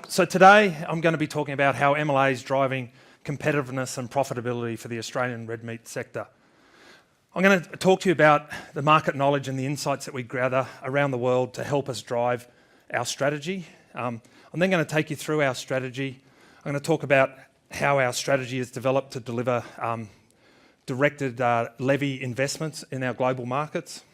So today I'm going to be talking about how MLA is driving competitiveness and profitability for the Australian red meat sector. I'm going to talk to you about the market knowledge and the insights that we gather around the world to help us drive our strategy. I'm then going to take you through our strategy. I'm going to talk about how our strategy is developed to deliver directed levy investments in our global markets.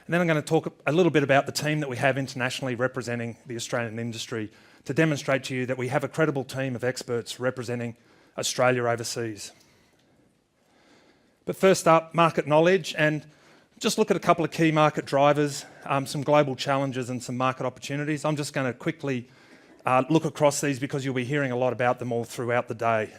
And then I'm going to talk a little bit about the team that we have internationally representing the Australian industry to demonstrate to you that we have a credible team of experts representing Australia overseas. But first up, market knowledge, and just look at a couple of key market drivers, some global challenges and some market opportunities. I'm just going to quickly look across these because you'll be hearing a lot about them all throughout the day.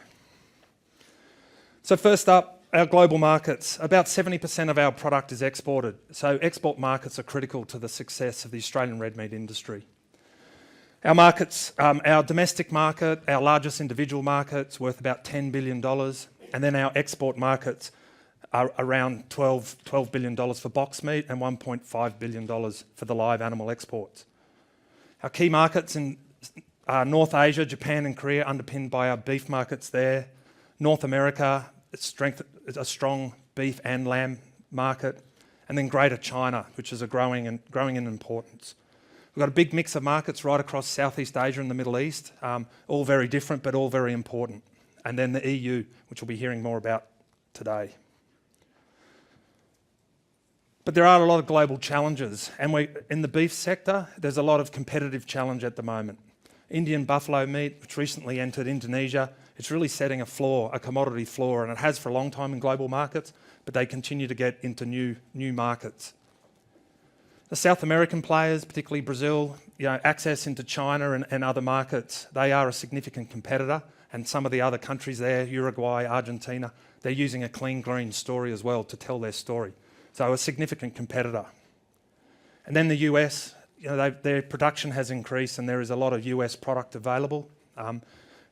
So first up, our global markets. About 70% of our product is exported, so export markets are critical to the success of the Australian red meat industry. Our markets, our domestic market, our largest individual market's worth about $10 billion, and then our export markets are around $12 billion for box meat and $1.5 billion for the live animal exports. Our key markets in North Asia, Japan and Korea, underpinned by our beef markets there. North America, a strong beef and lamb market, and then Greater China, which is growing in importance. We've got a big mix of markets right across Southeast Asia and the Middle East, all very different but all very important. And then the EU, which we'll be hearing more about today. But there are a lot of global challenges, and in the beef sector, there's a lot of competitive challenge at the moment. Indian buffalo meat, which recently entered Indonesia, it's really setting a floor, a commodity floor, and it has for a long time in global markets, but they continue to get into new markets. The South American players, particularly Brazil, access into China and other markets, they are a significant competitor, and some of the other countries there, Uruguay, Argentina, they're using a clean green story as well to tell their story. So a significant competitor. And then the US, their production has increased and there is a lot of US product available.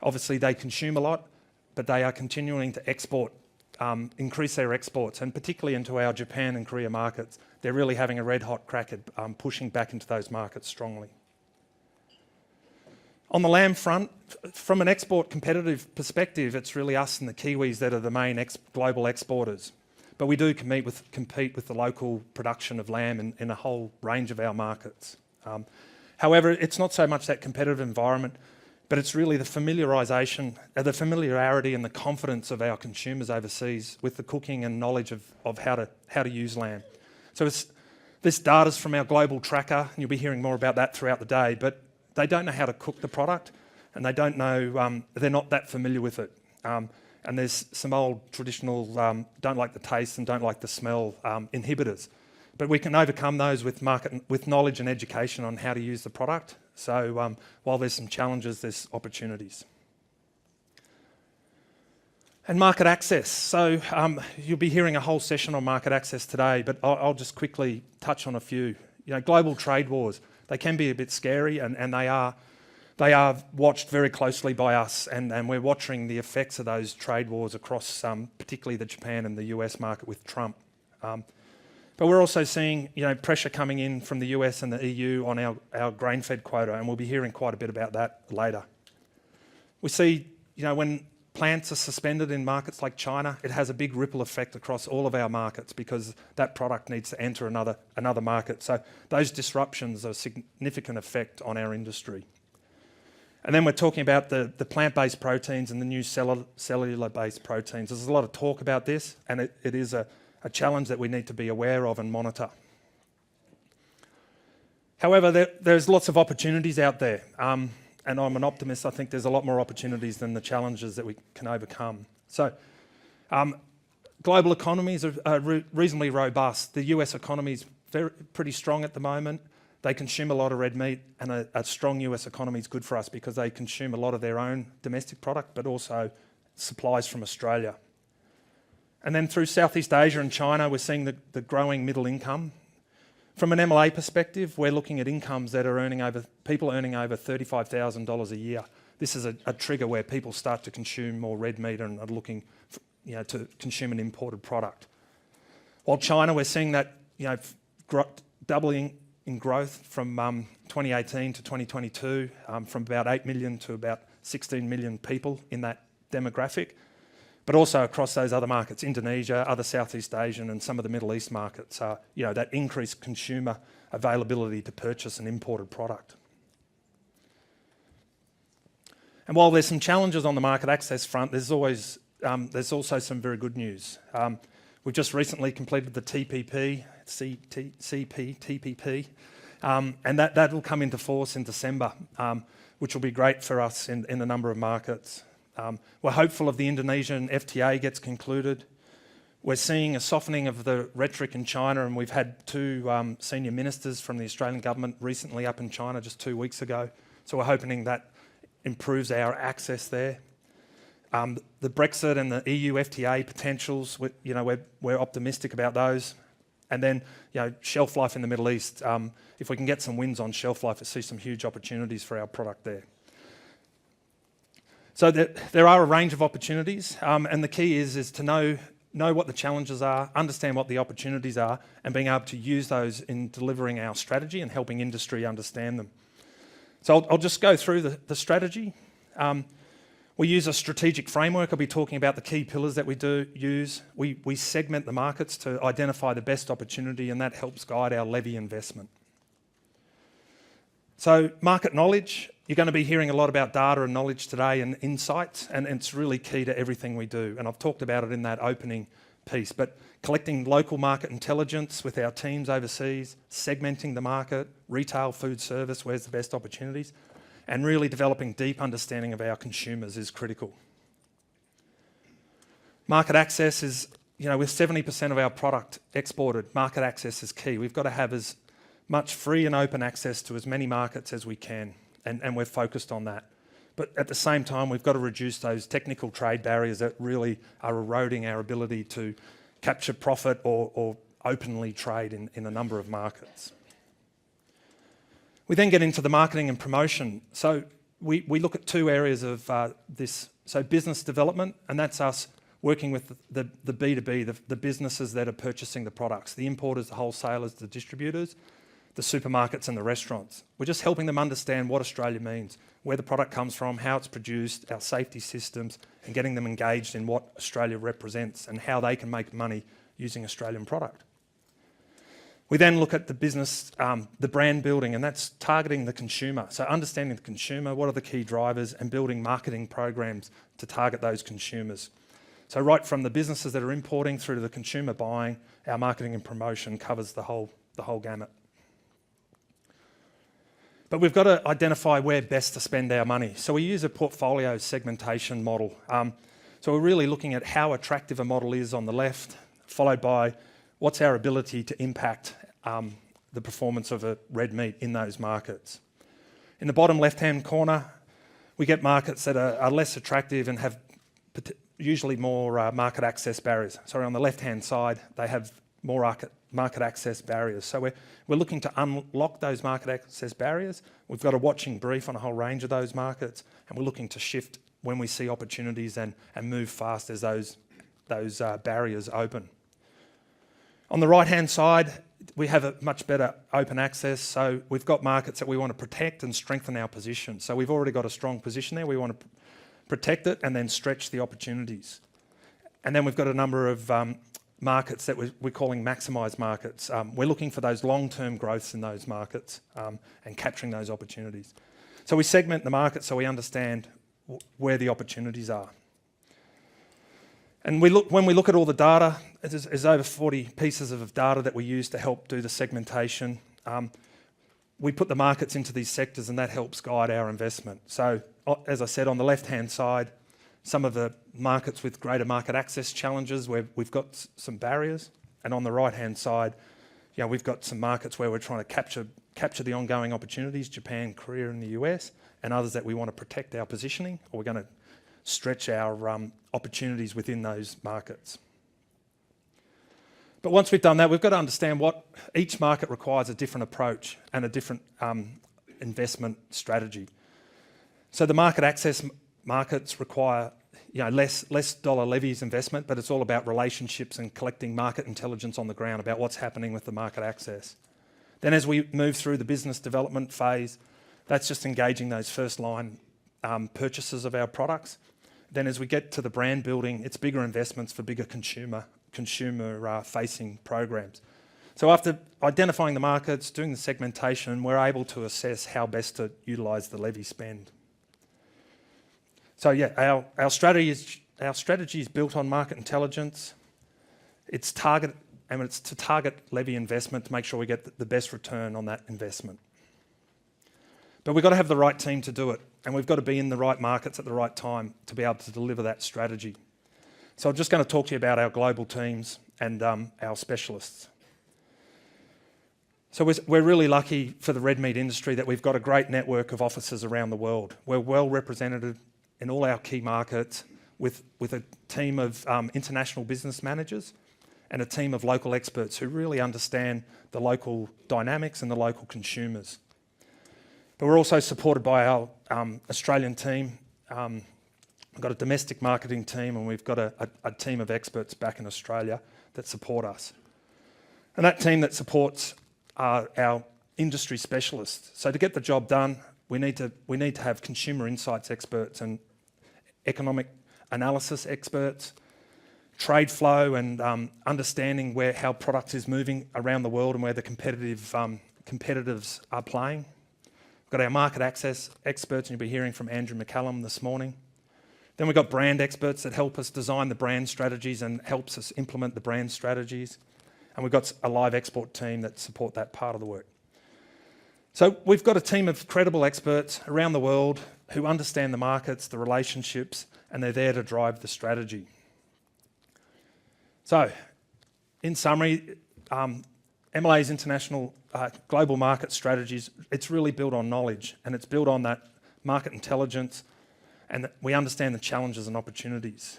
Obviously they consume a lot, but they are continuing to export, increase their exports, and particularly into our Japan and Korea markets. They're really having a red hot crack at pushing back into those markets strongly. On the lamb front, from an export competitive perspective, it's really us and the Kiwis that are the main global exporters. But we do compete with the local production of lamb in a whole range of our markets. However, it's not so much that competitive environment, but it's really the familiarity and the confidence of our consumers overseas with the cooking and knowledge of how to use lamb. So this data's from our global tracker, and you'll be hearing more about that throughout the day, but they don't know how to cook the product, and they don't know, they're not that familiar with it. And there's some old traditional don't like the taste and don't like the smell inhibitors. But we can overcome those with knowledge and education on how to use the product. So while there's some challenges, there's opportunities. And market access. So you'll be hearing a whole session on market access today, but I'll just quickly touch on a few. Global trade wars, they can be a bit scary, and they are watched very closely by us, and we're watching the effects of those trade wars across particularly the Japan and the US market with Trump. But we're also seeing pressure coming in from the US and the EU on our grain-fed quota, and we'll be hearing quite a bit about that later. We see when plants are suspended in markets like China, it has a big ripple effect across all of our markets because that product needs to enter another market. So those disruptions are a significant effect on our industry. And then we're talking about the plant-based proteins and the new cellular-based proteins. There's a lot of talk about this, and it is a challenge that we need to be aware of and monitor. However, there's lots of opportunities out there, and I'm an optimist. I think there's a lot more opportunities than the challenges that we can overcome. So global economies are reasonably robust. The US economy is pretty strong at the moment. They consume a lot of red meat, and a strong US economy is good for us because they consume a lot of their own domestic product, but also supplies from Australia. And then through Southeast Asia and China, we're seeing the growing middle income. From an MLA perspective, we're looking at incomes that are people earning over $35,000 a year. This is a trigger where people start to consume more red meat and are looking to consume an imported product. While China, we're seeing that doubling in growth from 2018 to 2022, from about 8 million to about 16 million people in that demographic, but also across those other markets, Indonesia, other Southeast Asian and some of the Middle East markets, that increased consumer availability to purchase an imported product. And while there's some challenges on the market access front, there's also some very good news. We've just recently completed the TPP, and that will come into force in December, which will be great for us in a number of markets. We're hopeful of the Indonesian FTA gets concluded. We're seeing a softening of the rhetoric in China, and we've had two senior ministers from the Australian government recently up in China just 2 weeks ago. So we're hoping that improves our access there. The Brexit and the EU FTA potentials, we're optimistic about those. And then, shelf life in the Middle East. If we can get some wins on shelf life, I see some huge opportunities for our product there. So there are a range of opportunities, and the key is to know what the challenges are, understand what the opportunities are, and being able to use those in delivering our strategy and helping industry understand them. So I'll just go through the strategy. We use a strategic framework. I'll be talking about the key pillars that we do use. We segment the markets to identify the best opportunity, and that helps guide our levy investment. So market knowledge, you're going to be hearing a lot about data and knowledge today and insights, and it's really key to everything we do. And I've talked about it in that opening piece, but collecting local market intelligence with our teams overseas, segmenting the market, retail, food service, where's the best opportunities, and really developing deep understanding of our consumers is critical. Market access is, with 70% of our product exported, market access is key. We've got to have as much free and open access to as many markets as we can, and we're focused on that. But at the same time, we've got to reduce those technical trade barriers that really are eroding our ability to capture profit or openly trade in a number of markets. We then get into the marketing and promotion. So we look at two areas of this. So business development, and that's us working with the B2B, the businesses that are purchasing the products, the importers, the wholesalers, the distributors, the supermarkets and the restaurants. We're just helping them understand what Australia means, where the product comes from, how it's produced, our safety systems, and getting them engaged in what Australia represents and how they can make money using Australian product. We then look at the business, the brand building, and that's targeting the consumer. So understanding the consumer, what are the key drivers, and building marketing programs to target those consumers. So right from the businesses that are importing through to the consumer buying, our marketing and promotion covers the whole gamut. But we've got to identify where best to spend our money. So we use a portfolio segmentation model. So we're really looking at how attractive a model is on the left, followed by what's our ability to impact the performance of a red meat in those markets. In the bottom left-hand corner, we get markets that are less attractive and have usually more market access barriers. Sorry, on the left-hand side, they have more market access barriers. So we're looking to unlock those market access barriers. We've got a watching brief on a whole range of those markets, and we're looking to shift when we see opportunities and move fast as those barriers open. On the right-hand side, we have a much better open access. So we've got markets that we want to protect and strengthen our position. So we've already got a strong position there. We want to protect it and then stretch the opportunities. And then we've got a number of markets that we're calling maximised markets. We're looking for those long-term growths in those markets and capturing those opportunities. So we segment the market so we understand where the opportunities are. And when we look at all the data, there's over 40 pieces of data that we use to help do the segmentation. We put the markets into these sectors, and that helps guide our investment. So, as I said, on the left-hand side, some of the markets with greater market access challenges where we've got some barriers, and on the right-hand side, we've got some markets where we're trying to capture the ongoing opportunities, Japan, Korea, and the US, and others that we want to protect our positioning, or we're going to stretch our opportunities within those markets. But once we've done that, we've got to understand what each market requires a different approach and a different investment strategy. So the market access markets require less dollar levies investment, but it's all about relationships and collecting market intelligence on the ground about what's happening with the market access. Then as we move through the business development phase, that's just engaging those first line purchasers of our products. Then as we get to the brand building, it's bigger investments for bigger consumer facing programs. So after identifying the markets, doing the segmentation, we're able to assess how best to utilise the levy spend. So yeah, our strategy is built on market intelligence. It's to target levy investment to make sure we get the best return on that investment. But we've got to have the right team to do it, and we've got to be in the right markets at the right time to be able to deliver that strategy. So I'm just going to talk to you about our global teams and our specialists. So we're really lucky for the red meat industry that we've got a great network of offices around the world. We're well represented in all our key markets with a team of international business managers and a team of local experts who really understand the local dynamics and the local consumers. But we're also supported by our Australian team. We've got a domestic marketing team, and we've got a team of experts back in Australia that support us. And that team that supports our industry specialists. So to get the job done, we need to have consumer insights experts and economic analysis experts, trade flow and understanding how product is moving around the world and where the competitors are playing. We've got our market access experts, and you'll be hearing from Andrew McCallum this morning. Then we've got brand experts that help us design the brand strategies and helps us implement the brand strategies. And we've got a live export team that support that part of the work. So we've got a team of credible experts around the world who understand the markets, the relationships, and they're there to drive the strategy. So, in summary, MLA's international global market strategies, it's really built on knowledge, and it's built on that market intelligence, and that we understand the challenges and opportunities.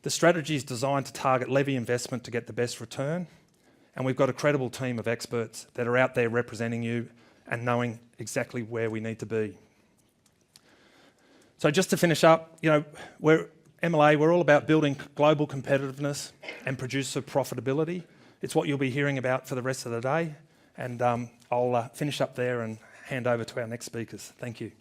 The strategy is designed to target levy investment to get the best return, and we've got a credible team of experts that are out there representing you and knowing exactly where we need to be. So just to finish up, MLA, we're all about building global competitiveness and producer profitability. It's what you'll be hearing about for the rest of the day, and I'll finish up there and hand over to our next speakers. Thank you.